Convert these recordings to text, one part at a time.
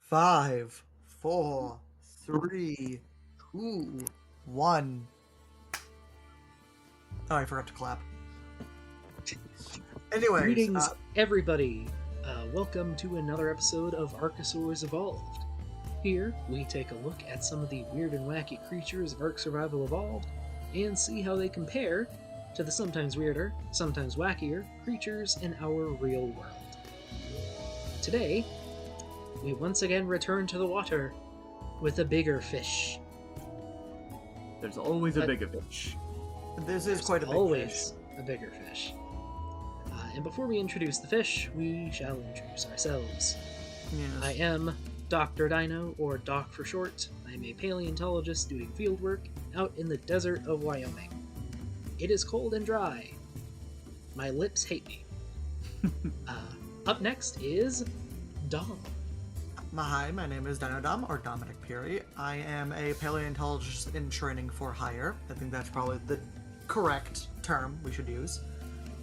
Five, four, three, two, one. Oh, I forgot to clap. Anyways, Greetings, everybody. Welcome to another episode of Arkosaurs Evolved. Here, we take a look at some of the weird and wacky creatures of Ark Survival Evolved and see how they compare to the sometimes weirder, sometimes wackier creatures in our real world. Today, we once again return to the water with a bigger fish. There's always a bigger fish. this is quite a big Always a bigger fish. And before we introduce the fish, we shall introduce ourselves. fish. Yes. I am Dr. Dino, or Doc for short. I'm a paleontologist doing fieldwork out in the desert of Wyoming. It is cold and dry. My lips hate me. Up next is Dom. Hi, my name is Dino Dom, or Dominic Peary. I am a paleontologist in training for hire. I think that's probably the correct term we should use.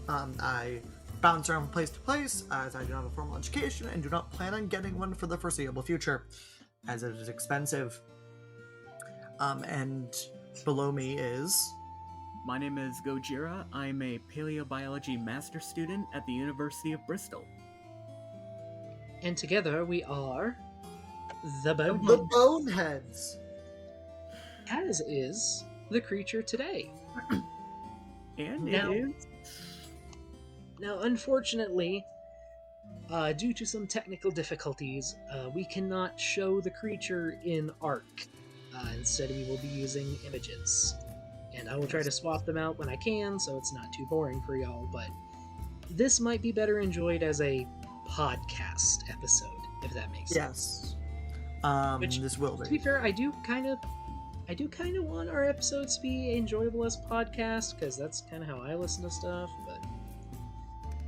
I bounce around from place to place, as I do not have a formal education and do not plan on getting one for the foreseeable future, as it is expensive. And below me is... My name is Gojira. I'm a paleobiology master student at the University of Bristol. And together we are the The Bonehead, Boneheads! as is the creature today. And Now- it is... Now, unfortunately, due to some technical difficulties, we cannot show the creature in Ark. Instead, we will be using images. And I will try to swap them out when I can, so it's not too boring for y'all, but this might be better enjoyed as a podcast episode, if that makes sense. Yes. Which, This will To be be. fair, I do kind of want our episodes to be enjoyable as podcasts, because that's kind of how I listen to stuff, but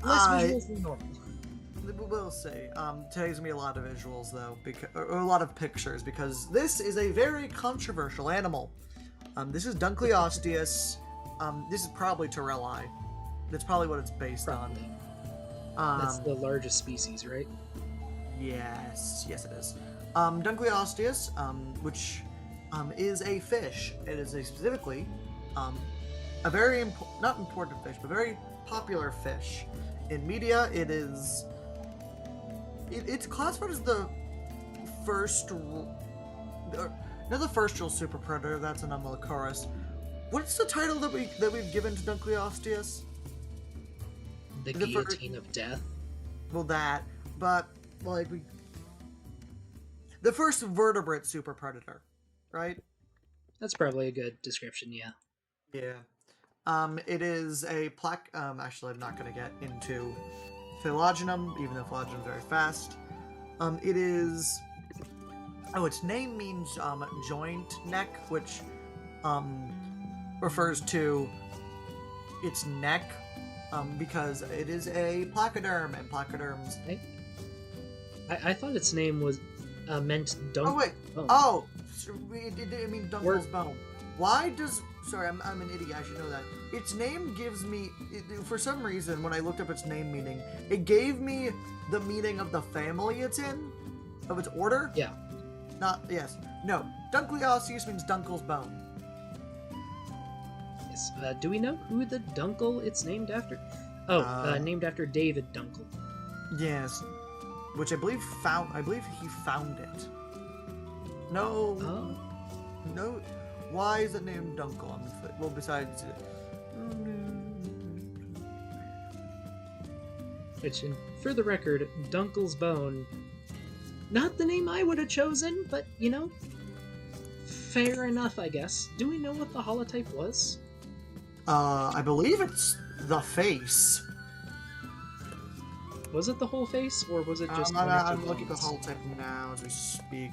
less visuals than normal. We'll see. Today's gonna be a lot of visuals, though, or a lot of pictures, because this is a very controversial animal. This is Dunkleosteus. This is probably Torelli. That's probably what it's based Probably. on. That's the largest species, right? Yes, it is. Dunkleosteus, which is a fish. It is specifically a very not important fish, but very popular fish. In media, it is. It's classified as the first. Not the first real super predator. That's an Arkosaurs. What's the title that we've given to Dunkleosteus? The The fir- guillotine of death. Well, that, but like the first vertebrate super predator, right? That's probably a good description, yeah. Yeah. It is a plaque. Actually, I'm not going to get into phylogeny, even though phylogeny is very fast. It is. Oh, its name means joint neck, which refers to its neck, because it is a placoderm, and placoderms. I thought its name was meant dunk. Oh wait. bone. Oh, it means Dunkle's bone. Why does? Sorry, I'm an idiot. I should know that. Its name gives me, for some reason, when I looked up its name meaning, it gave me the meaning of the family it's in, of its order. Yeah. No. Dunkleosteus means Dunkle's bone. Yes. Do we know who the Dunkle it's named after? Oh, named after David Dunkle. Yes. Which I believe he found it. No. Oh. No. Why is it named Dunkle? Well, besides. Which, for the record, Dunkle's bone. Not the name I would have chosen, but, fair enough, I guess. Do we know what the holotype was? I believe it's the face. Was it the whole face, or was it just I'm looking at the holotype now as we speak.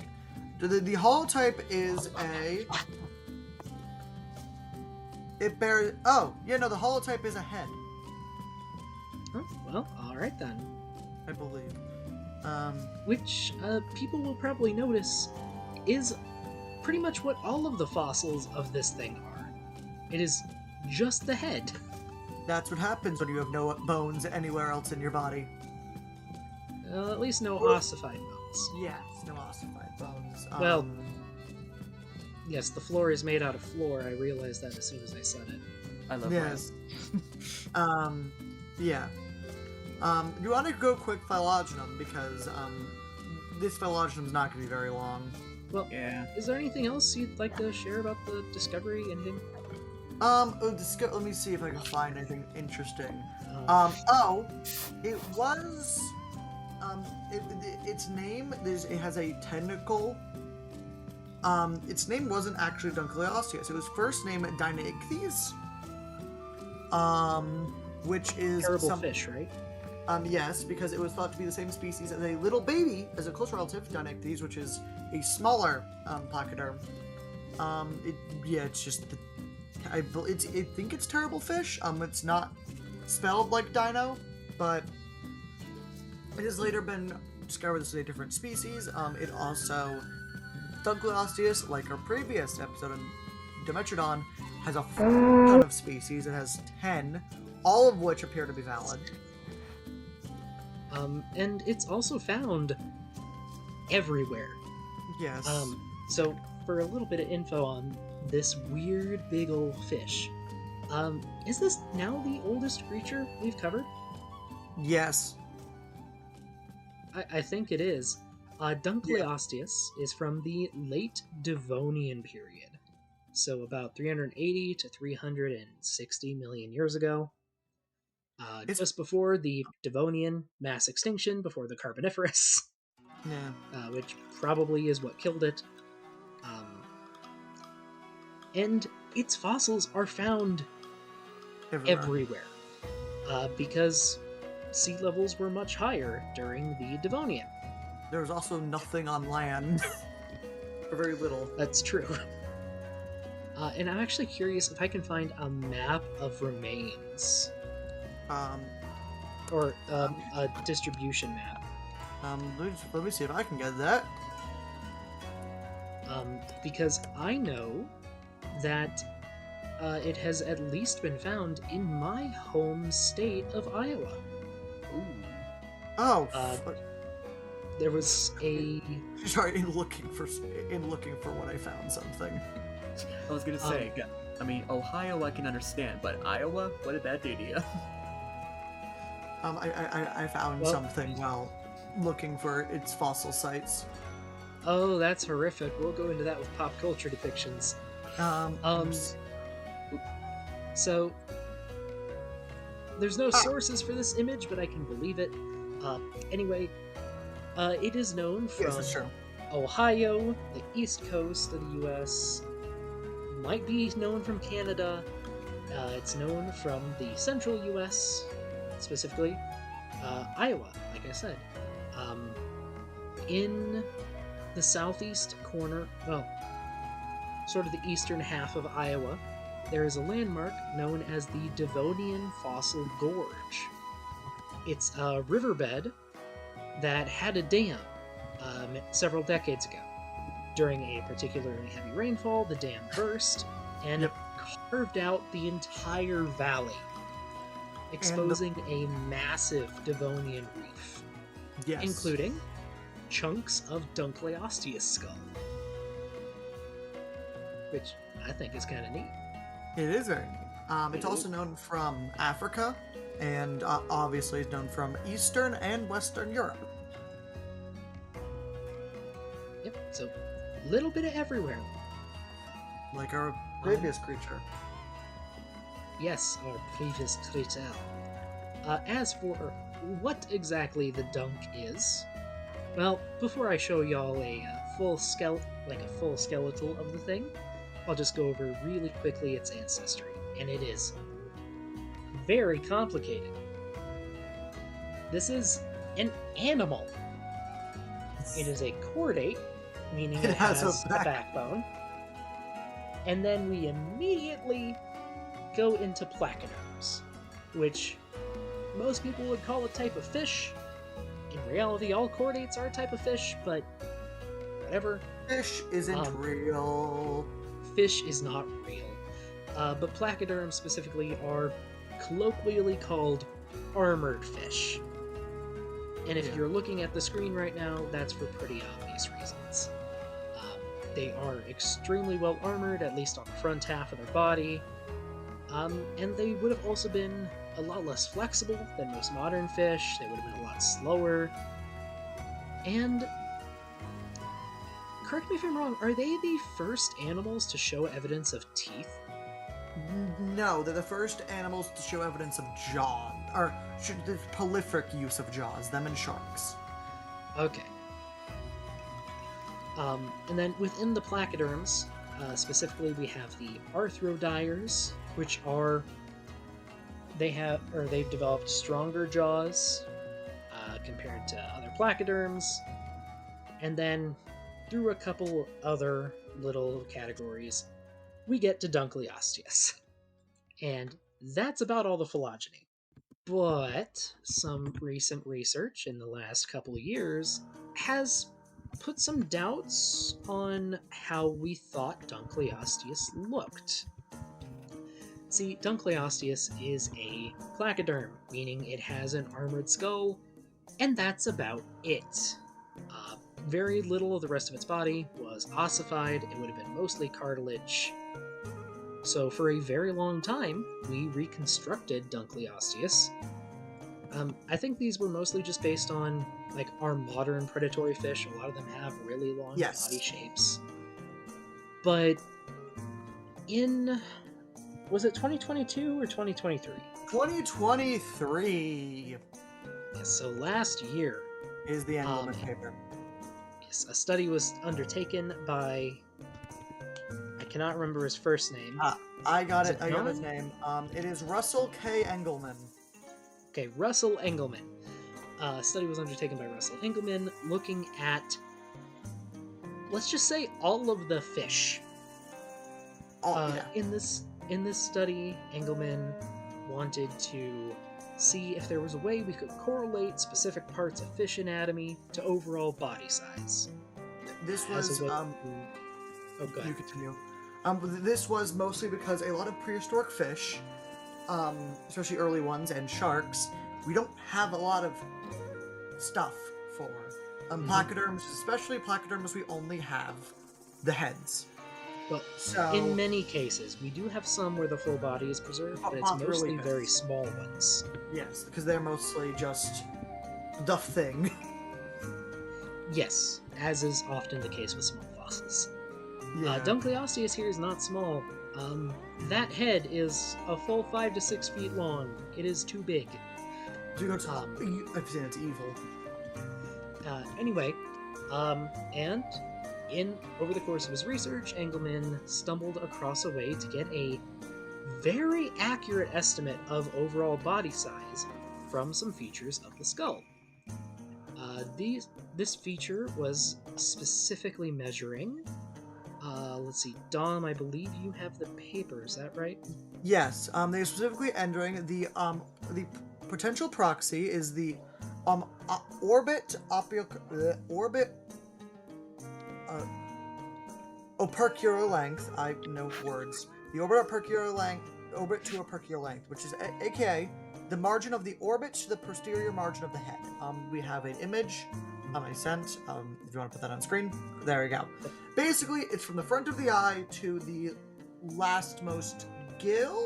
The holotype is a. It bears. Oh, yeah, no, the holotype is a head, Oh, well, alright then. I believe. Which, people will probably notice is pretty much what all of the fossils of this thing are. It is just the head. That's what happens when you have no bones anywhere else in your body. At least no ossified bones. bones. Yes, no ossified bones. Well, yes, the floor is made out of floor. I realized that as soon as I said it. I love yes. Ryan. Yeah. You want to go quick phylogeny because this phylogeny is not going to be very long. Well, Yeah. is there anything else you'd like to share about the discovery? Anything? Let me see if I can find anything interesting. It was, its name, it has a tentacle. Its name wasn't actually Dunkleosteus. It was first named Dyneichthyes. Which is Terrible fish, right? Yes, because it was thought to be the same species as a little baby, as a close relative, Dyneichthyes, which is a smaller placoderm. It's just I think it's terrible fish. It's not spelled like dino, but it has later been discovered this is a different species. It also Dunkleosteus, like our previous episode on Dimetrodon, has a ton of species. It has 10, all of which appear to be valid. And it's also found everywhere. Yes. So for a little bit of info on this weird big old fish, is this now the oldest creature we've covered? Yes. I think it is. Dunkleosteus is from the late Devonian period, so about 380 to 360 million years ago. Just before the Devonian mass extinction, before the Carboniferous, which probably is what killed it. And its fossils are found everywhere, because sea levels were much higher during the Devonian. There was also nothing on land. Or very little. That's true. And I'm actually curious if I can find a map of remains. Or a distribution map. Let me see if I can get that. Because I know that it has at least been found in my home state of Iowa. Ooh. Oh. There was a... Sorry, in looking for what I found something. I was gonna say, I mean, Ohio I can understand, but Iowa? What did that do to you? I found something while looking for its fossil sites. Oh, that's horrific. We'll go into that with pop culture depictions. So, there's no sources for this image, but I can believe it. Anyway, it is known from Ohio, the east coast of the U.S., might be known from Canada. It's known from the central U.S., specifically Iowa, like I said. In the southeast corner, well, sort of the eastern half of Iowa, there is a landmark known as the Devonian Fossil Gorge. It's a riverbed that had a dam several decades ago. During a particularly heavy rainfall, the dam burst and carved out the entire valley, exposing a massive Devonian reef, including chunks of Dunkleosteus skull, which I think is kind of neat. It is very neat. It's also known from Africa, and obviously is known from Eastern and Western Europe. Yep, so a little bit of everywhere. Like our previous creature. Yes, our previous creature. As for what exactly the dunk is, well, before I show y'all a full skeletal of the thing, I'll just go over really quickly its ancestry, and it is very complicated. This is an animal. It is a chordate, meaning it has a backbone. And then we immediately go into placoderms, which most people would call a type of fish. In reality, all chordates are a type of fish, but whatever. Fish isn't real. Fish is not real. But placoderms specifically are colloquially called armored fish. And if Yeah. you're looking at the screen right now, that's for pretty obvious reasons. They are extremely well armored, at least on the front half of their body. And they would have also been a lot less flexible than most modern fish. They would have been a lot slower. And correct me if I'm wrong, are they the first animals to show evidence of teeth? No, they're the first animals to show evidence of jaw, or the prolific use of jaws, them and sharks. Okay. And then within the placoderms, specifically, we have the arthrodires, which are they've developed stronger jaws compared to other placoderms, and then through a couple other little categories, we get to Dunkleosteus, and that's about all the phylogeny. But some recent research in the last couple of years has put some doubts on how we thought Dunkleosteus looked. See, Dunkleosteus is a placoderm, meaning it has an armored skull, and that's about it. Very little of the rest of its body was ossified, it would have been mostly cartilage. So for a very long time, we reconstructed Dunkleosteus. I think these were mostly just based on like our modern predatory fish. A lot of them have really long Yes. body shapes. But was it 2022 or 2023? 2023 Yes, so last year, is the Engelman paper. yes, a study was undertaken by, I cannot remember his first name. I got Is it. it I got his John? name. It is Russell K. Engelman. Okay, Russell Engelman. A study was undertaken by Russell Engelman looking at, let's just say, all of the fish. Yeah. In this study, Engelman wanted to see if there was a way we could correlate specific parts of fish anatomy to overall body size. This As was a way to- Oh, go You ahead. continue. This was mostly because a lot of prehistoric fish, especially early ones and sharks, we don't have a lot of stuff for. Placoderms, especially placoderms, we only have the heads. Well, So in many cases, we do have some where the full body is preserved, but it's Really mostly good. very small ones. yes, because they're mostly just the thing. Yes, as is often the case with small fossils. Yeah. Dunkleosteus here is not small. That head is a full 5 to 6 feet long. It is too big. I've seen it's evil. Anyway, and over the course of his research, Engelman stumbled across a way to get a very accurate estimate of overall body size from some features of the skull. This feature was specifically measuring. Let's see, Dom, I believe you have the paper. Is that right? Yes. They're specifically entering the potential proxy is the orbit opercular length. I know words. The orbit to opercular length, which is aka the margin of the orbit to the posterior margin of the head. We have an image I sent. If you want to put that on screen, there you go. Basically, it's from the front of the eye to the lastmost gill.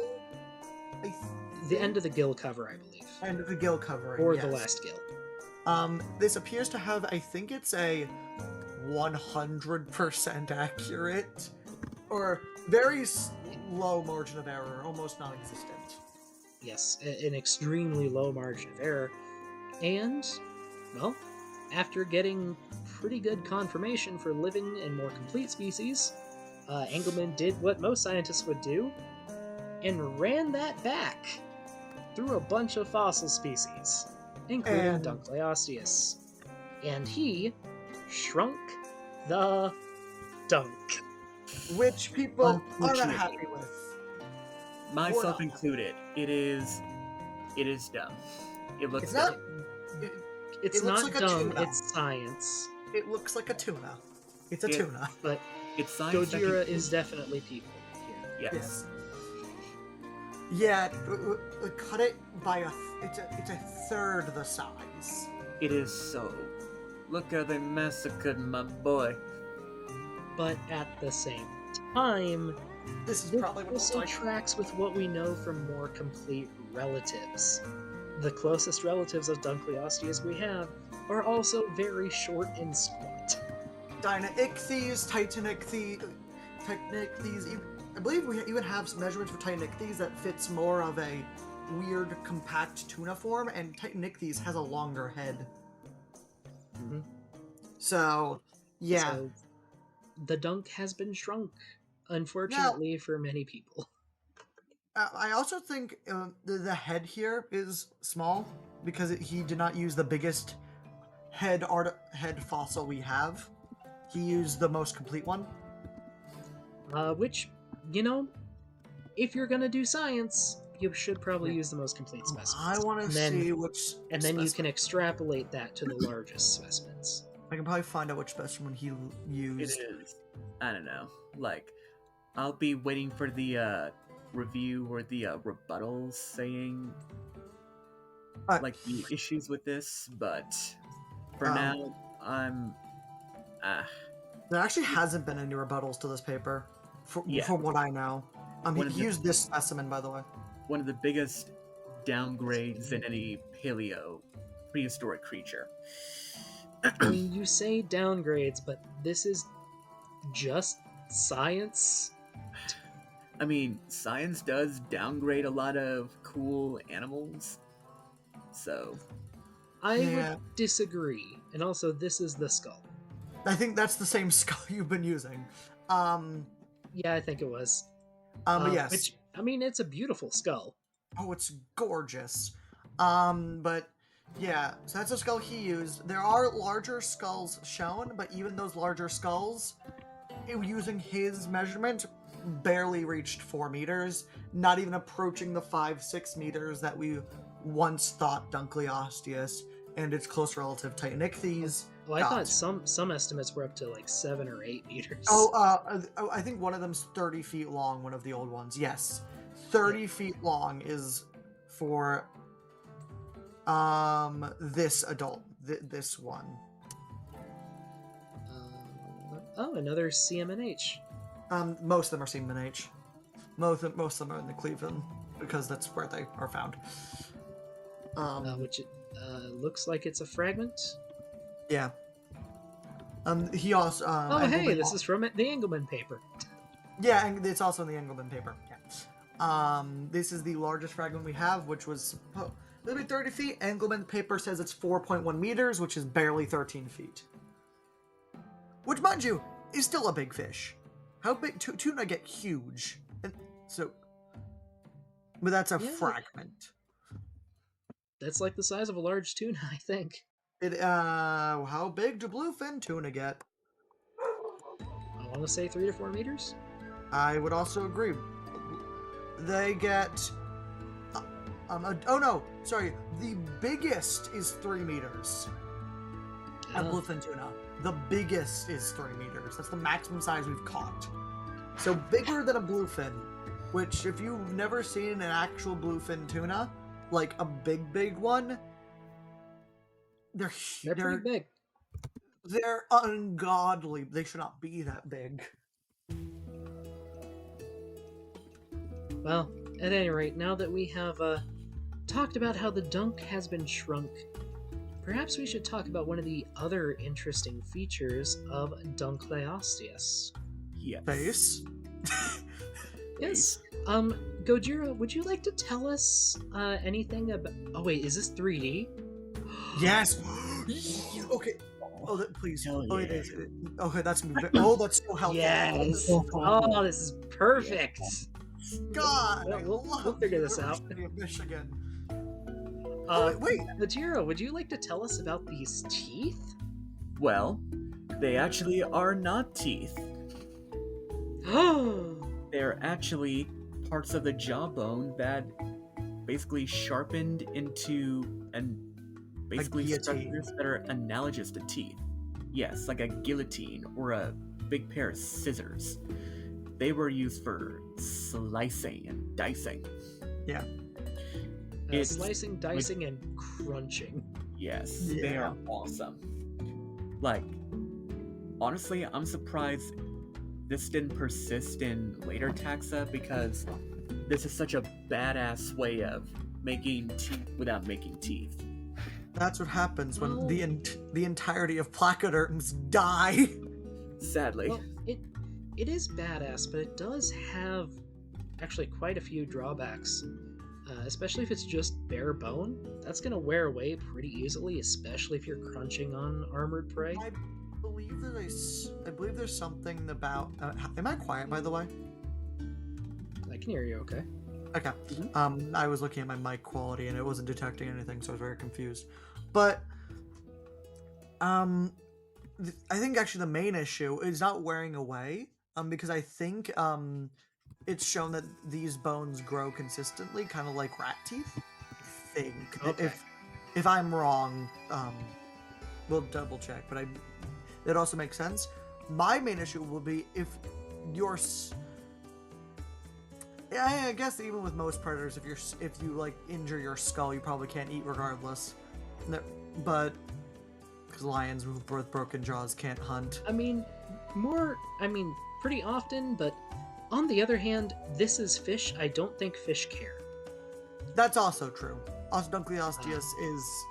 The end of the gill cover, I believe. End of the gill covering. Or yes. the last gill. This appears to have, I think it's a 100% accurate, or very low margin of error, almost non-existent. Yes, an extremely low margin of error. And, well, after getting pretty good confirmation for living and more complete species, Engelman did what most scientists would do, and ran that back through a bunch of fossil species, including Dunkleosteus. And he shrunk the dunk. Which people are not Unfortunately. happy with. Myself not. included. It is dumb. It looks It's dumb. not. It's It looks not like a dumb, tuna. it's science. It looks like a tuna. It's a Yeah. tuna. But It's science. that Gojira can- is definitely people here. Yes. Yeah, cut it by it's a third the size. It is so. Look how they massacred my boy. But at the same time, This is this probably what it looks also like. tracks with what we know from more complete relatives. The closest relatives of Dunkleosteus we have are also very short and squat. Dinoichthyes, Titanichthyes. I believe we even have some measurements for Titanichthyes that fits more of a weird, compact tuna form, and Titanichthyes has a longer head. Mhm. So, yeah. So, the dunk has been shrunk, Now, unfortunately for many people. I also think the head here is small because he did not use the biggest head fossil we have. He used the most complete one. Which, if you're gonna do science, you should probably use the most complete specimens. I want to And then- see which. And then you can extrapolate that to the largest specimens. I can probably find out which specimen he It used. is. I don't know. Like, I'll be waiting for the review or the rebuttals saying like the issues with this, but for now, I'm. There actually hasn't been any rebuttals to this paper, Yeah. from what I know. One of He the- used this specimen, by the way. One of the biggest downgrades in any prehistoric creature. I mean, you say downgrades, but this is just science. I mean, science does downgrade a lot of cool animals, so I Yeah. would disagree. And also, this is the skull. I think that's the same skull you've been using. Yeah, I think it was. But yes. Which, I mean, it's a beautiful skull. Oh, it's gorgeous. But yeah, so that's the skull he used. There are larger skulls shown, but even those larger skulls, using his measurement, barely reached 4 meters, not even approaching the 5-6 meters that we once thought Dunkleosteus and its close relative Titanichthyes. Well, I thought some estimates were up to like 7 or 8 meters. I think one of them's 30 feet long, one of the old ones. Yes. 30 feet long is for this adult, this one. Another CMNH. Most of them are CMNH. Most of them are in the Cleveland because that's where they are found. Which looks like it's a fragment. Yeah. He also. Hey, this is from the Engelman paper. Yeah, and it's also in the Engelman paper. Yeah. This is the largest fragment we have, which was maybe 30 feet. Engelman paper says it's 4.1 meters, which is barely 13 feet. Which, mind you, is still a big fish. How big? Tuna get huge. And so, but that's a fragment. That's like the size of a large tuna, I think. How big do bluefin tuna get? I want to say 3 to 4 meters. I would also agree. They get. Oh no, sorry. The biggest is 3 meters. At bluefin tuna, the biggest is 3 meters. That's the maximum size we've caught. So bigger than a bluefin. Which, if you've never seen an actual bluefin tuna, like a big one, they're pretty big. They're ungodly. They should not be that big. Well, at any rate, now that we have talked about how the dunk has been shrunk, perhaps we should talk about one of the other interesting features of Dunkleosteus. yes. Face. Yes. Gojira, would you like to tell us anything about... Oh, wait, is this 3D? Yes. Okay. Oh, please. Hell Oh, yeah. it is. Okay, that's that's so helpful. Yes. Oh, this is perfect. God, We'll figure this out. University of Michigan. Wait, Gojira, would you like to tell us about these teeth? Well, they actually are not teeth. Oh. They're actually parts of the jawbone that basically sharpened into and basically guillotine. structures that are analogous to teeth. Yes, like a guillotine or a big pair of scissors. They were used for slicing and dicing. Yeah. It's Slicing, dicing, and crunching. Yes, they Yeah. are awesome. Like, honestly, I'm surprised this didn't persist in later taxa because this is such a badass way of making teeth without making teeth. That's what happens when Well, the entirety of placoderms die. Sadly. well, it is badass, but it does have actually quite a few drawbacks. Especially if it's just bare bone, that's gonna wear away pretty easily, especially if you're crunching on armored prey. I believe there's something about. Am I quiet, by the way? I can hear you okay. Okay. I was looking at my mic quality and it wasn't detecting anything, so I was very confused. But I think actually the main issue is not wearing away. Because I think it's shown that these bones grow consistently, kind of like rat teeth. I think. Okay. If I'm wrong, we'll double check. But it also makes sense. My main issue will be if you're. I guess even with most predators, if you like injure your skull, you probably can't eat regardless. But because lions with broken jaws can't hunt. I mean, pretty often, but on the other hand, this is fish. I don't think fish care. That's also true. Also, Dunkleosteus is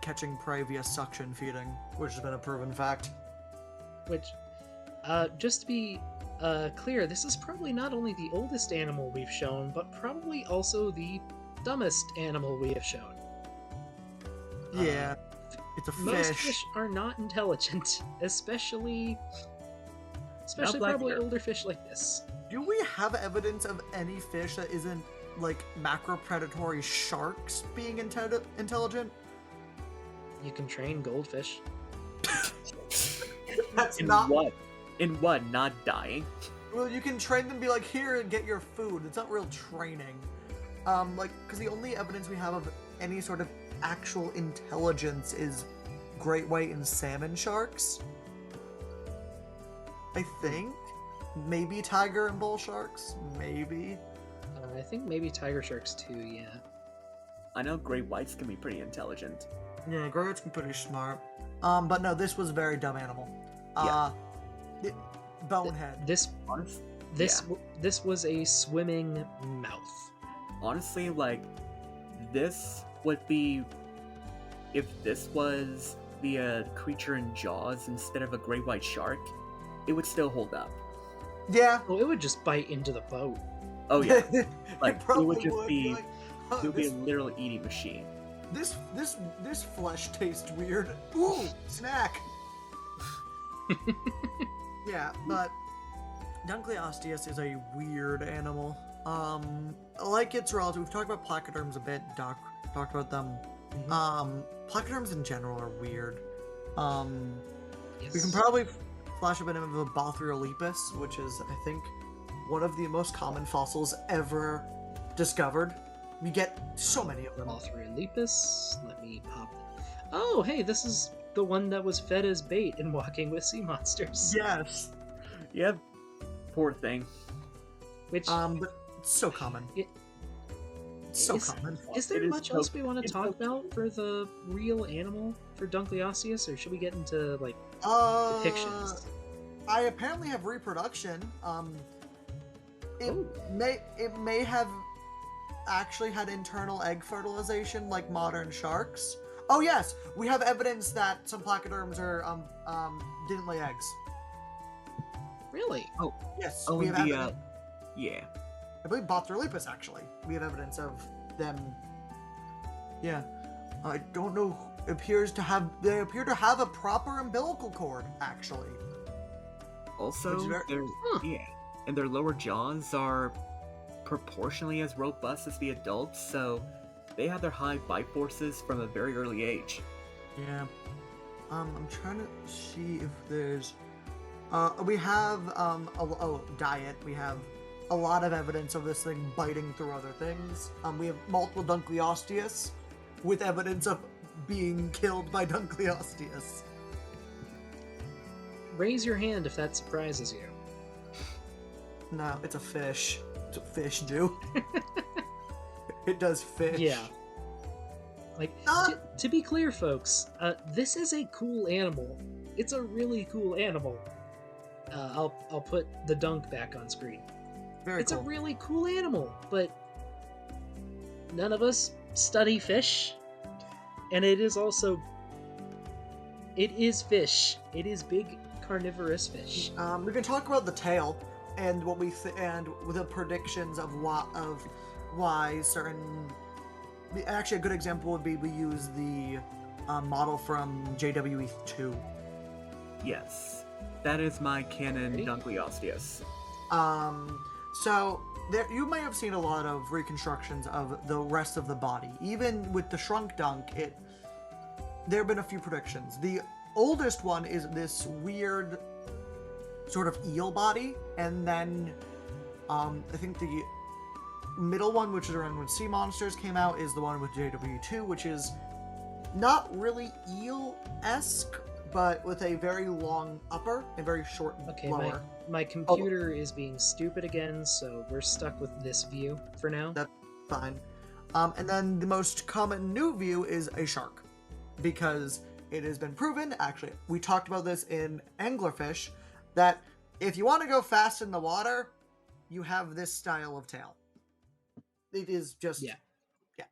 catching prey via suction feeding, which has been a proven fact. Which, just to be clear, this is probably not only the oldest animal we've shown, but probably also the dumbest animal we have shown. Yeah, it's a Most fish. fish are not intelligent, especially black probably bear. older fish like this. Do we have evidence of any fish that isn't like macropredatory sharks being intelligent? You can train goldfish. That's In not. what? In what? Not dying? Well, you can train them, be like, here and get your food. It's not real training. Because the only evidence we have of any sort of actual intelligence is great white and salmon sharks. I think. Maybe tiger and bull sharks. Maybe. I think maybe tiger sharks too, yeah. I know great whites can be pretty intelligent. Yeah, great whites can be pretty smart. But no, this was a very dumb animal. Bonehead. This Honest, this was a swimming mouth. honestly, like, this would be if this was the creature in Jaws instead of a great white shark, it would still hold up. Yeah. Oh, it would just bite into the boat. Oh yeah, like it probably would just be like, huh, it would be a literal eating machine. this flesh tastes weird. Ooh, snack. Yeah, but Dunkleosteus is a weird animal. Like its relative, we've talked about placoderms a bit. Doc talked about them. Placoderms in general are weird. We can probably flash a bit of a Bothriolipus, which is, I think, one of the most common fossils ever discovered. We get so many of them. Bothriolipus. Let me pop. Oh, hey, this is the one that was fed as bait in Walking with Sea Monsters. Yes. Yep, poor thing. Which But it's so common. It- It's so is- common. is there It is much so- else we want to it's talk so- about for the real animal for Dunkleosteus, or should we get into like Uh, depictions? I apparently have reproduction. It Oh. may have actually had internal egg fertilization like modern sharks. Oh yes, we have evidence that some placoderms are didn't lay eggs. Really? Yes, Oh, we and have the evidence. yeah. I believe Bothriolipus actually. We have evidence of them. Yeah, I don't know. They appear to have a proper umbilical cord actually. Also, Which is very- their Huh. yeah, and their lower jaws are proportionally as robust as the adults, so they have their high bite forces from a very early age. Yeah. I'm trying to see if there's. We have diet. We have a lot of evidence of this thing biting through other things. We have multiple Dunkleosteus with evidence of being killed by Dunkleosteus. Raise your hand if that surprises you. No, it's a fish. It's what fish do. It does fish. Yeah. Like, Ah! to be clear, folks, this is a cool animal. It's a really cool animal. I'll put the dunk back on screen. Very It's cool. a really cool animal, but none of us study fish, and it is fish. It is big carnivorous fish. We can talk about the tail and what we and the predictions of why certain. Actually, a good example would be we use the model from JWE2. Yes, that is my canon Ready? Dunkleosteus. So there, you may have seen a lot of reconstructions of the rest of the body. Even with the shrunk dunk, there have been a few predictions. The oldest one is this weird sort of eel body, and then I think the middle one, which is around when sea monsters came out, is the one with JW2, which is not really eel-esque, but with a very long upper and very short Okay, lower. my computer is being stupid again, so we're stuck with this view for now. That's fine. And then the most common new view is a shark, because it has been proven, actually, we talked about this in anglerfish, that if you want to go fast in the water, you have this style of tail. It is just... Yeah. Yeah.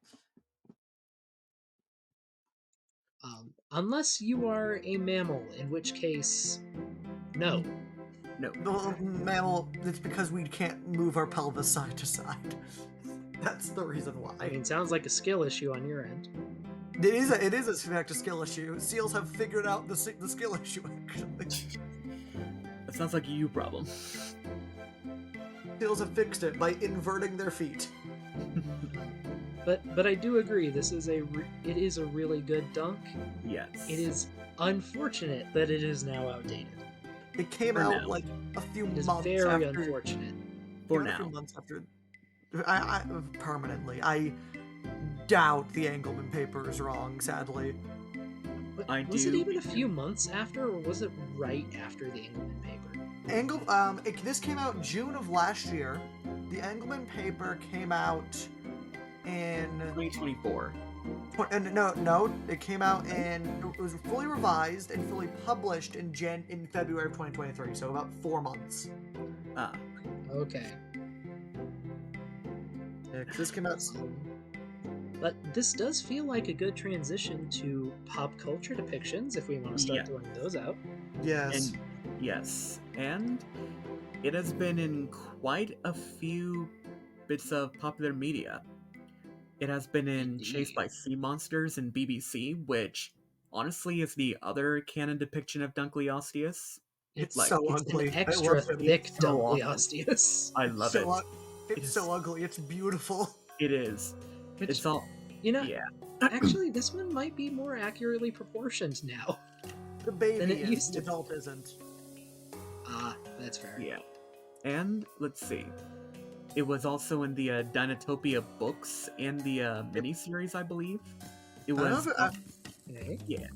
Unless you are a mammal, in which case, no. No. The mammal, it's because we can't move our pelvis side to side. That's the reason why. I mean, sounds like a skill issue on your end. It is in fact a skill issue. Seals have figured out the skill issue, actually. That sounds like a you problem. Seals have fixed it by inverting their feet. But I do agree, it is a really good dunk. Yes. It is unfortunate that it is now outdated. It came For out now. like a few It is months very after. unfortunate. For A few now. months after. I permanently. I doubt the Engelman paper is wrong, sadly. But I was it do- even a few months after, or was it right after the Engelman paper? This came out June of last year. The Engelman paper came out in 2024. no, it came out in it was fully revised and fully published in February of 2023, so about 4 months. Ah. Okay. Yeah, 'cause this came out. But this does feel like a good transition to pop culture depictions if we want to start Yeah. throwing those out. Yes. And yes, and it has been in quite a few bits of popular media. It has been in Chased by Indeed. Sea Monsters and BBC, which honestly is the other canon depiction of Dunkleosteus. It's like, so It's ugly. an I extra love it. thick so awesome. Dunkleosteus. I love so it. It's is- so ugly. It's beautiful. It is. Which, It's all. you know, Yeah. actually, this one might be more accurately proportioned now. The baby Than it is. used The to. adult isn't. Ah, that's fair. Yeah. And let's see. It was also in the Dinotopia books and the miniseries, I believe. It I was. don't know if Okay.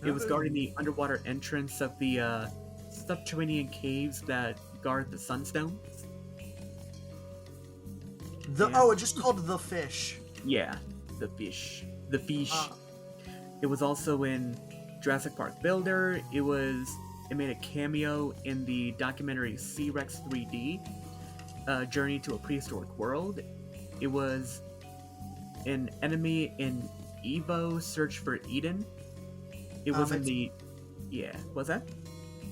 It was guarding the underwater entrance of the subterranean caves that guard the sunstones. Yeah. It's just called The Fish. Yeah, the fish. The fish. Uh, It was also in Jurassic Park Builder. It made a cameo in the documentary C-Rex 3D, Journey to a Prehistoric World. It was an enemy in Evo, Search for Eden. It was in it's- the... Yeah, was that?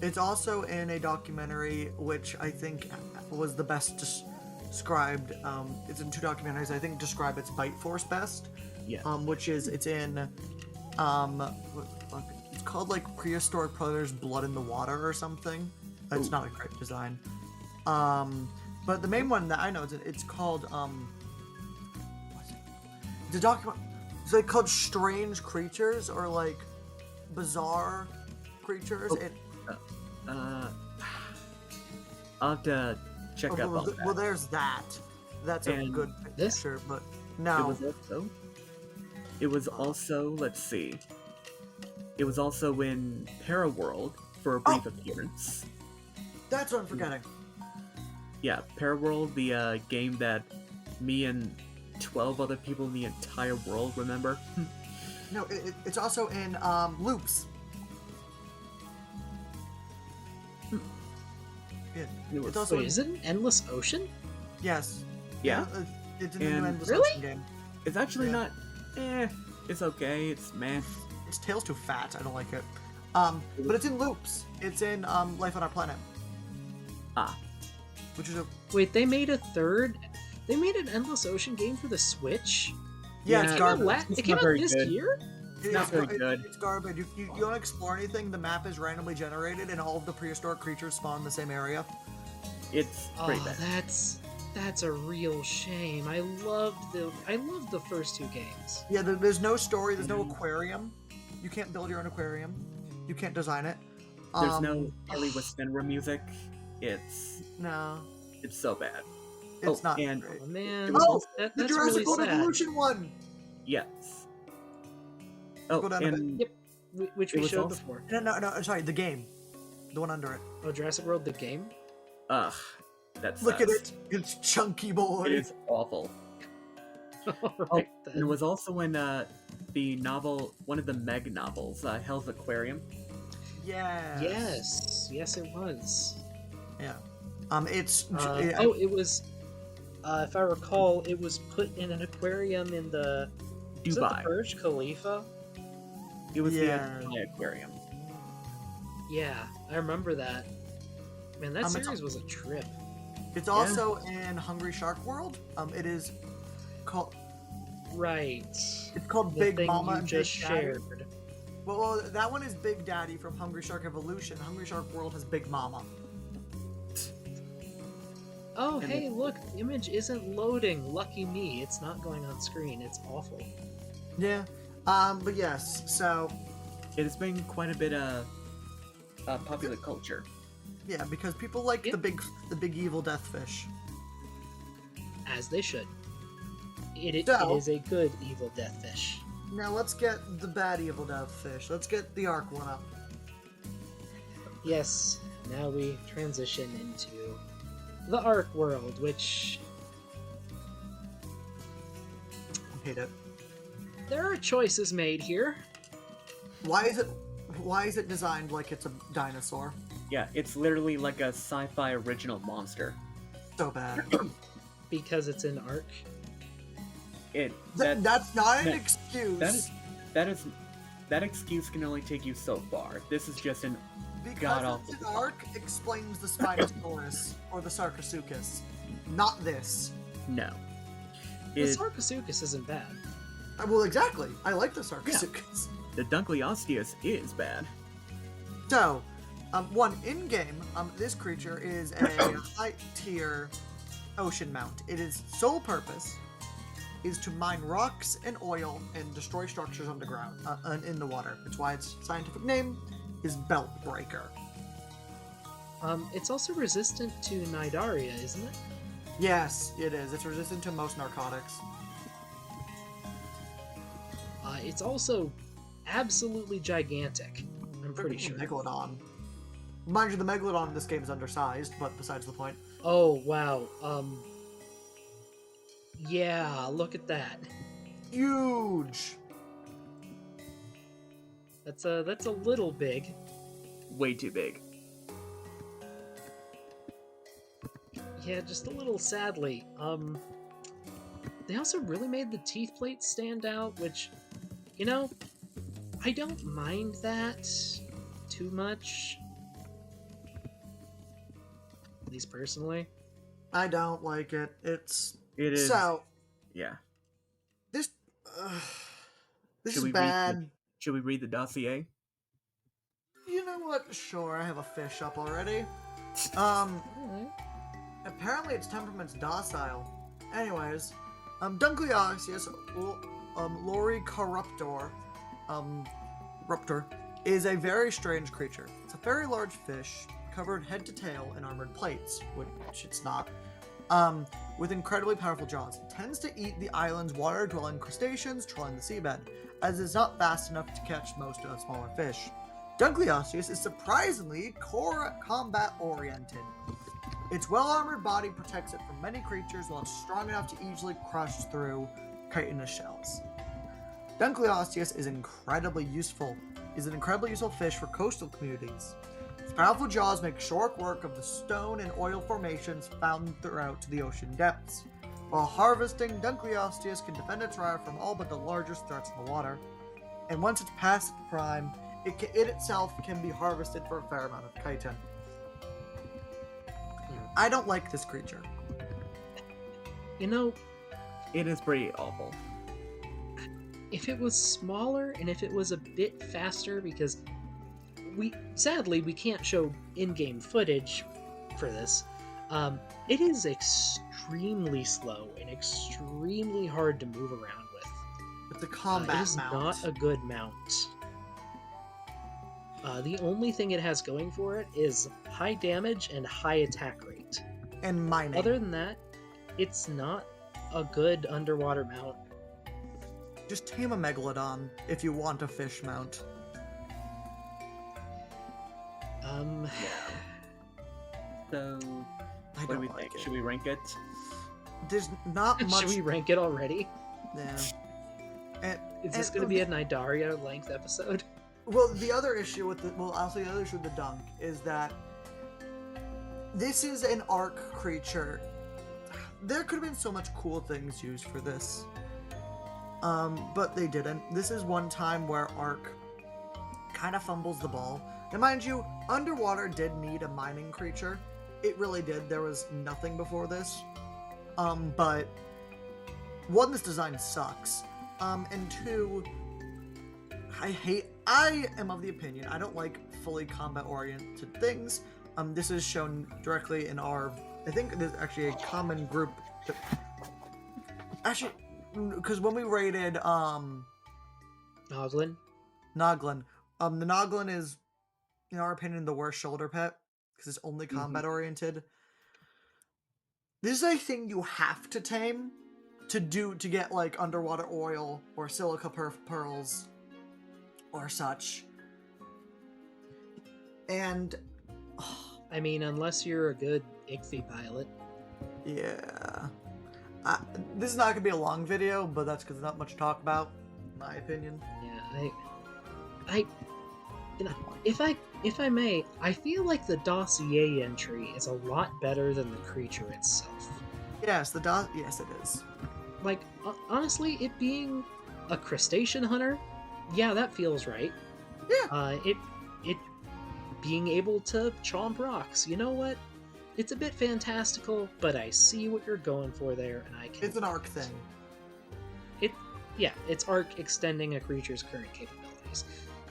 It's also in a documentary which I think was the best described. It's in 2 documentaries I think describe its bite force best. Yeah. Which is it's in what the fuck? It's called like Prehistoric Predators Blood in the Water or something. It's Ooh. not a great design. But the main one that I know it's called what's it? It's a document. It's like called Strange Creatures or like Bizarre Creatures. Oh. I'll have to check up on that. Well, there's that. That's a And good this? picture, but It no. was also, let's see. It was also in Paraworld for a brief appearance. That's what I'm forgetting. Yeah, Paraworld, the game that me and 12 other people in the entire world, remember? No, it's also in loops. Yeah, it's also Wait, is it an endless ocean? yes. Yeah. It's in the new And- Endless Really? Ocean game. It's actually Yeah. not. It's okay. It's meh. Its tail's too fat. I don't like it. But it's in loops. It's in Life on Our Planet, Ah, which is a Wait, they made a third. They made an endless ocean game for the Switch. yeah, Yeah, it's It garbage. It's came not out very this good. year. not very good. It's garbage. You don't explore anything. The map is randomly generated, and all of the prehistoric creatures spawn in the same area. It's pretty Oh, bad. that's a real shame. I loved the first two games. Yeah, there's no story. There's no aquarium. You can't build your own aquarium. You can't design it. There's no Ellie with Senra music. It's No, so bad. it's Oh, not and- great. Oh man, Oh, the that's Jurassic really World sad. Evolution one. Yes. Go Oh, down a bit. and Yep, which It we was showed also- before. No, sorry, the game, the one under it. Oh, Jurassic World the game. ugh, that sucks. Look at it. It's chunky boy. It is awful. All Oh, right and it then. was also in the novel, one of the Meg novels, Hell's Aquarium. Yes, it was. Yeah. It's It was. If I recall, it was put in an aquarium in the. Was it the Dubai. Burj Khalifa? It was Yeah. the aquarium. Yeah, I remember that. Man, that It's series was a trip. it's also in Hungry Shark World. It is called Right. it's called The Big thing Mama you and just Big Daddy. shared. Well, that one is Big Daddy from Hungry Shark Evolution. Hungry Shark World has Big Mama. Oh, And hey, look, the image isn't loading. Lucky me, it's not going on screen. It's awful. Yeah. But yes. So It has been quite a bit of popular culture. yeah, because people like Yeah. the big evil death fish. As they should. It So- is a good evil death fish. Now let's get the bad evil death fish. Let's get the Ark one up. Yes, now we transition into the Ark world, which I hate it. there are choices made here. Why is it designed like it's a dinosaur? Yeah, it's literally like a sci-fi original monster. So bad. Because it's an Ark. That's not an that- excuse. That excuse can only take you so far. This is just an Because god-awful. it's an Ark explains the Spinosaurus or the Sarcosuchus. Not this. No. The It, Sarcosuchus isn't bad. Well, exactly. I like the Sarcosuchus. the Dunkleosteus is bad. So, one in-game, this creature is a high-tier ocean mount. Its sole purpose is to mine rocks and oil and destroy structures underground, in the water. That's why its scientific name is Belt Breaker. It's also resistant to Nidaria, isn't it? Yes, it is. It's resistant to most narcotics. It's also absolutely gigantic. I'm pretty sure. Megalodon. Mind you, the Megalodon in this game is undersized, but besides the point. Oh wow. Yeah, look at that. Huge! That's a little big. Way too big. Yeah, just a little sadly. They also really made the teeth plates stand out, which, you know, I don't mind that too much. At least personally. I don't like it. It is. So, Yeah. this... this Should is we read bad. Should we read the dossier? You know what? Sure, I have a fish up already. Alright. Apparently its temperament's docile. Anyways, Dunkleosteus, Loricorruptor, Ruptor, is a very strange creature. It's a very large fish, covered head to tail in armored plates, which it's not, with incredibly powerful jaws. It tends to eat the island's water-dwelling crustaceans trawling the seabed, as it's not fast enough to catch most of the smaller fish. Dunkleosteus is surprisingly combat-oriented. Its well-armored body protects it from many creatures while it's strong enough to easily crush through chitinous shells. Dunkleosteus is an incredibly useful fish for coastal communities. Its powerful jaws make short work of the stone and oil formations found throughout the ocean depths. While harvesting, Dunkleosteus can defend its rider from all but the largest threats in the water. And once it's past its prime, it itself can be harvested for a fair amount of chitin. I don't like this creature. You know, It is pretty awful. if it was smaller and if it was a bit faster, because sadly we can't show in-game footage for this, it is extremely slow and extremely hard to move around with. It's a combat it is mount. not a good mount. The only thing it has going for it is high damage and high attack rate. And mining. Other than that, it's not a good underwater mount. Just tame a megalodon if you want a fish mount. So, I what do don't we like think? it. Should we rank it? There's not much. Should we rank it already? Yeah. And, Is this going to be a Nidaria length episode? Well, the other issue with the other issue with the dunk is that this is an Ark creature. There could have been so much cool things used for this, but they didn't. This is one time where Ark kind of fumbles the ball. And mind you, underwater did need a mining creature. It really did. There was nothing before this. But one, this design sucks. And two, I am of the opinion, I don't like fully combat-oriented things. This is shown directly in our, I think there's actually a common group that, actually, because when we rated, Noglin? Noglin, the Noglin is, in our opinion, the worst shoulder pet, because it's only combat-oriented. This is a thing you have to tame to get, like, underwater oil or silica pearls or such. And I mean, unless you're a good Ichthy pilot. yeah, this is not gonna be a long video, but that's because there's not much to talk about, in my opinion. Yeah, you know, if I may, I feel like the dossier entry is a lot better than the creature itself. Yes, yes, it is. Like, honestly, it being a crustacean hunter, yeah, that feels right. Yeah. It being able to chomp rocks, you know what? It's a bit fantastical, but I see what you're going for there, and I can. It's an Ark thing. It's Ark extending a creature's current capabilities.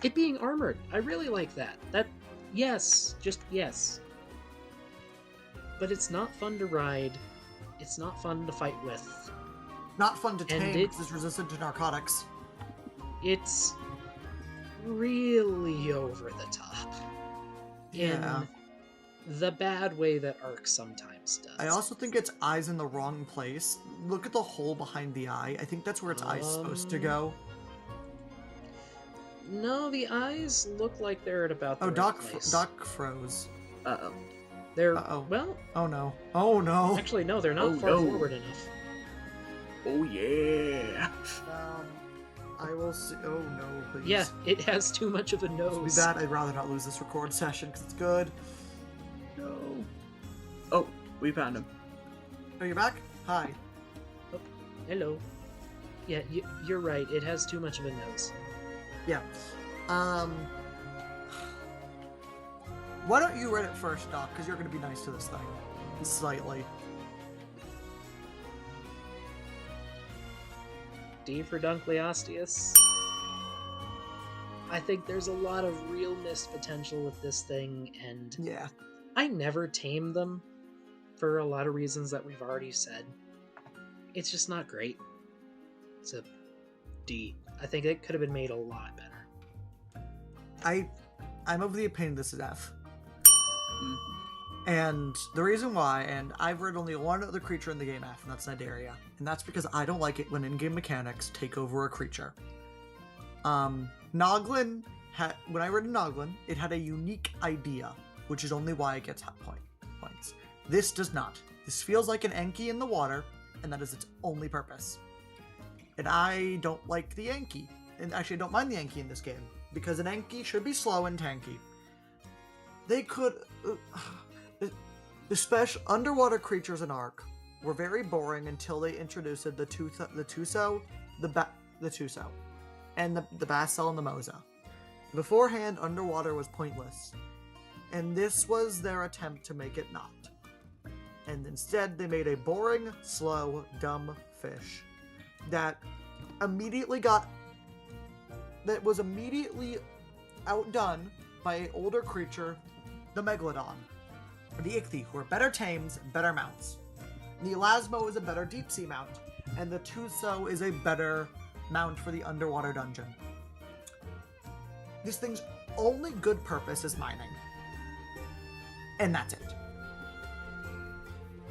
It being armored, I really like that. Yes. But it's not fun to ride. It's not fun to fight with. Not fun to And tame because it's resistant to narcotics. It's really over the top. Yeah. In the bad way that Ark sometimes does. I also think its eye's in the wrong place. Look at the hole behind the eye. I think that's where its eye's supposed to go. No, the eyes look like they're at about the right place. Doc froze. Uh-oh. They're Uh-oh. well. Oh no. Oh no. Actually, no, they're not Oh, far no. forward enough. Oh, yeah. I will see. Oh no, please. Yeah, it has too much of a To be nose. bad, I'd rather not lose this record session because it's good. No. Oh, we found him. Oh, you're back? Hi. Hello. Yeah, you're right. It has too much of a nose. Yeah. Why don't you read it first, Doc? Because you're going to be nice to this thing. Slightly. D for Dunkleosteus. I think there's a lot of real missed potential with this thing, and Yeah. I never tame them for a lot of reasons that we've already said. It's just not great. It's a D. I think it could have been made a lot better. I'm of the opinion this is F. Mhm. And the reason why, and I've read only one other creature in the game F, and that's Nidaria. And that's because I don't like it when in-game mechanics take over a creature. Noglin when I read Noglin, it had a unique idea, which is only why it gets points. This does not. This feels like an Enki in the water, and that is its only purpose. And I don't like the Enki. And actually, I don't mind the Enki in this game, because an Enki should be slow and tanky. They could... the special underwater creatures in Ark were very boring until they introduced the Tuso, the Tuso, and the Basel and the Moza. Beforehand, underwater was pointless, and this was their attempt to make it not. And instead, they made a boring, slow, dumb fish that was immediately outdone by an older creature, the Megalodon, the Ichthy, who are better tames, better mounts. The Elasmo is a better deep-sea mount, and the Tuso is a better mount for the underwater dungeon. This thing's only good purpose is mining. And that's it.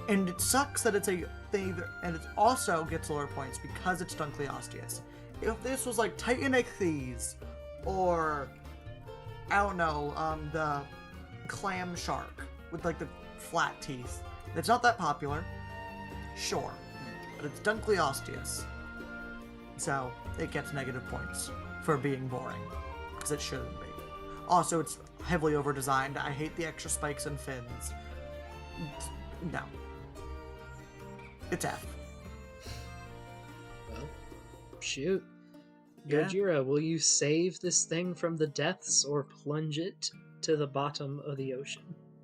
And it sucks that it's a thing, and it also gets lower points because it's Dunkleosteus. If this was like Titanichthyes, or, I don't know, the clam shark with like the flat teeth, it's not that popular, sure, but it's Dunkleosteus. So it gets negative points for being boring, because it shouldn't be. Also, it's heavily over-designed. I hate the extra spikes and fins. No. It's F. Well, shoot. Yeah. Gojira, will you save this thing from the depths or plunge it to the bottom of the ocean?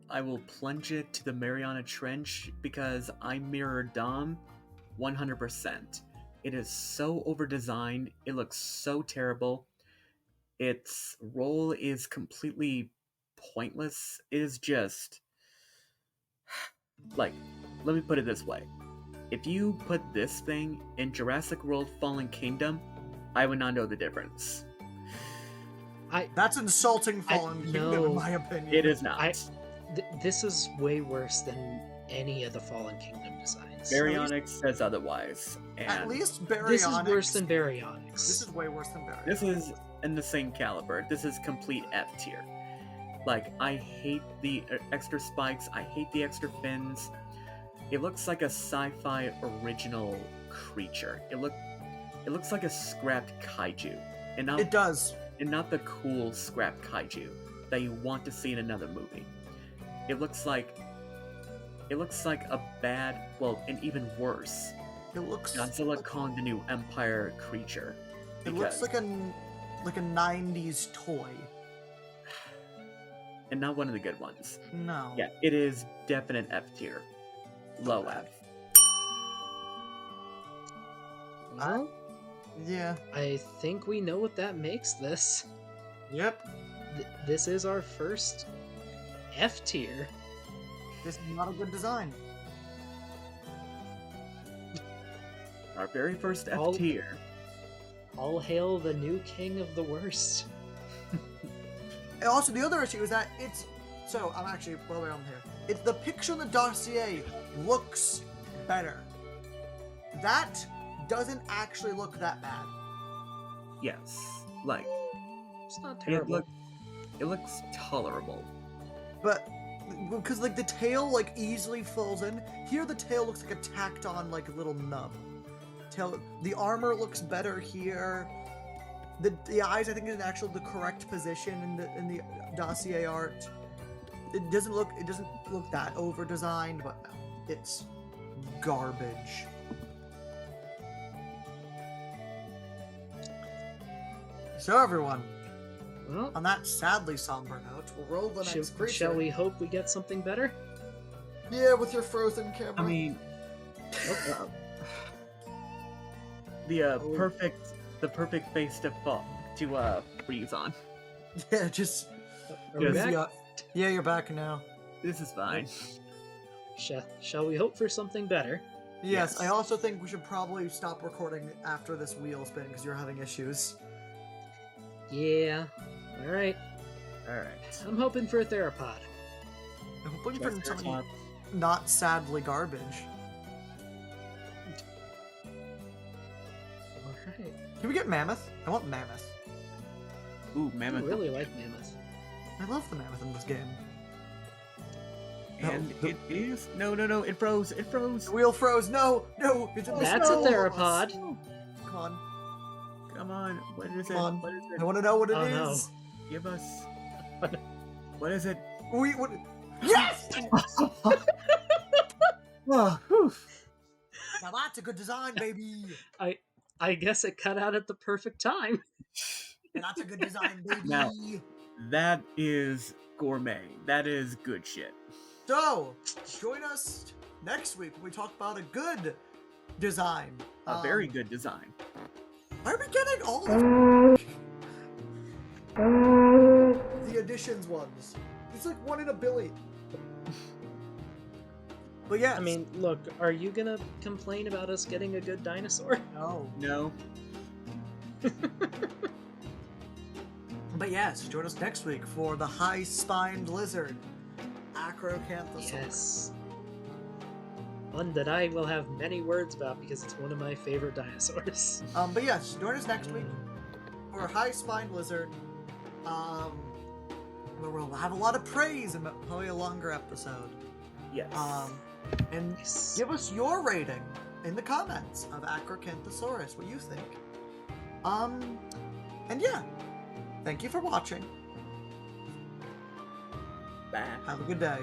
I will plunge it to the Mariana Trench because I mirror Dom 100%. It is so over-designed. It looks so terrible. Its role is completely pointless. It is just... Like, let me put it this way. If you put this thing in Jurassic World Fallen Kingdom, I would not know the difference. That's insulting Fallen Kingdom, no. in my opinion. It is not. This is way worse than any of the Fallen Kingdom designs. Baryonyx says otherwise. And At least Baryonyx. This is worse than Baryonyx. This is way worse than Baryonyx. This is in the same caliber. This is complete F tier. Like, I hate the extra spikes. I hate the extra fins. It looks like a sci-fi original creature. It looks like a scrapped kaiju. And not, It does. And not the cool scrapped kaiju that you want to see in another movie. It looks like a bad, well, and even worse, It looks Godzilla Kong the New Empire creature. It looks like a 90s toy. And not one of the good ones. No. Yeah, it is definite F tier. Low F. Well, Yeah. I think we know what that makes this. Yep. This is our first F tier. This is not a good design. Our very first F All- tier. All hail the new king of the worst. And also, the other issue is that it's... So, I'm actually well way on here. It's the picture in the dossier looks better. That doesn't actually look that bad. Yes. Like, It's not terrible. it looks tolerable. But, because, like, the tail, like, easily falls in. Here, the tail looks like a tacked-on, like, little nub. The armor looks better here. The eyes, I think, is actually the correct position in the dossier art. It doesn't look that over designed, but no, it's garbage. So everyone, Well, on that sadly somber note, we'll roll the next creature. shall we hope we get something better? Yeah, with your frozen camera. I mean, the perfect face to freeze on. yeah, just Are we Yes. back? yeah, you're back now. This is fine. Shall we hope for something better? Yes, Yes. I also think we should probably stop recording after this wheel spin because you're having issues. Yeah. All right. Alright. I'm hoping for a theropod. I'm hoping for Just something theropod. not sadly garbage. All right. Can we get mammoth? I want mammoth. Ooh, I mammoth. really like mammoth. I love the mammoth in this game. And the- it is no, it froze. It froze. The wheel froze. No, it's in the That's a snow. theropod. Come on, Come on. What is it? come on. What is I it? want to know what it Oh, no. is. Give us. What is it? What? Yes! Oh, whew. Now that's a good design, baby. I guess it cut out at the perfect time. And that's a good design, baby. Now- That is gourmet. That is good shit. So, join us next week when we talk about a good design. A very good design. Why are we getting all the additions ones? It's like 1 in a billion. But yeah, I mean, look, are you gonna complain about us getting a good dinosaur? no. No. But yes, join us next week for the high-spined lizard, Acrocanthosaurus. Yes. One that I will have many words about because it's one of my favorite dinosaurs. But yes, join us next week for a high-spined lizard. Where we'll have a lot of praise and probably a longer episode. Yes. And Yes. give us your rating in the comments of Acrocanthosaurus, what you think. And yeah, thank you for watching. Bye. Have a good day.